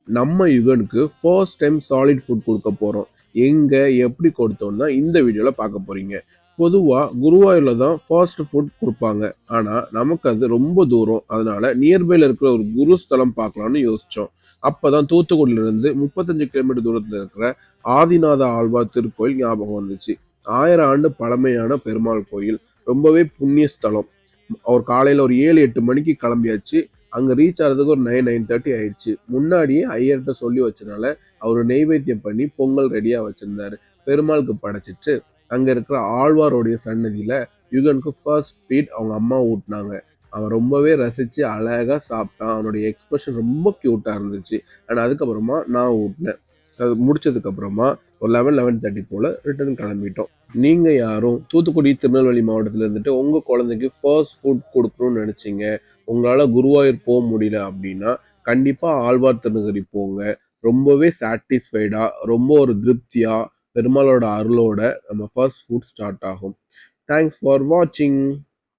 நம்ம யுகனுக்கு first time solid food குடுக்க போறோம். எங்க, எப்படி கொடுத்தோம்னா இந்த வீடியோல பார்க்க போறீங்க. பொதுவா குருவாயூர்ல தான் ஃபாஸ்ட் ஃபுட் குடுப்பாங்க. ஆனா, நமக்கு அது ரொம்ப தூரம். அதனால நியர்பைல இருக்கிற ஒரு குரு ஸ்தலம் பார்க்கலாம்னு யோசிச்சோம். அப்பதான் தூத்துக்குடியிலிருந்து 35 கிலோமீட்டர் தூரத்துல இருக்கிற ஆதிநாத ஆழ்வார் திருக்கோயில் ஞாபகம் வந்துச்சு. 1000 ஆண்டு பழமையான பெருமாள் கோயில். ரொம்பவே புண்ணிய ஸ்தலம். அவர் காலையில ஒரு 7, 8 மணிக்கு கிளம்பியாச்சு. அங்க ரீச் ஆறதுக்கு ஒரு 9:30 ஆயிடுச்சு. முன்னாடியே ஐயர்ட்ட சொல்லி வச்சனால, அவரு நெய்வேத்தியம் பண்ணி பொங்கல் ரெடியா வச்சிருந்தாரு. பெருமாளுக்கு படைச்சிட்டு, அங்க இருக்கிற ஆழ்வாருடைய சன்னதியில யுகனுக்கு ஃபர்ஸ்ட் ஃபீட் அவங்க அம்மா ஊட்டுனாங்க. அவன் ரொம்பவே ரசிச்சு அழகா சாப்பிட்டான். அவனுடைய எக்ஸ்பிரஷன் ரொம்ப கியூட்டா இருந்துச்சு. அண்ட் அதுக்கப்புறமா நான் ஊட்டினேன். அது முடிச்சதுக்கு அப்புறமா ஒரு 11, 11:30 போல ரிட்டர்ன் கிளம்பிட்டோம். நீங்க யாரும் தூத்துக்குடி, திருநெல்வேலி மாவட்டத்துல இருந்துட்டு உங்க குழந்தைக்கு ஃபர்ஸ்ட் ஃபுட் குடுக்கணும்னு நினைச்சீங்க. உங்களால குருவாயூர் போ முடியல அப்படின்னா, கண்டிப்பா ஆழ்வார் திருநகரி போங்க. ரொம்பவே சாட்டிஸ்ஃபைடா, ரொம்ப ஒரு திருப்தியா, பெருமாளோட அருளோட நம்ம ஃபர்ஸ்ட் ஃபுட் ஸ்டார்ட் ஆகும். தேங்க்ஸ் ஃபார் வாட்சிங்.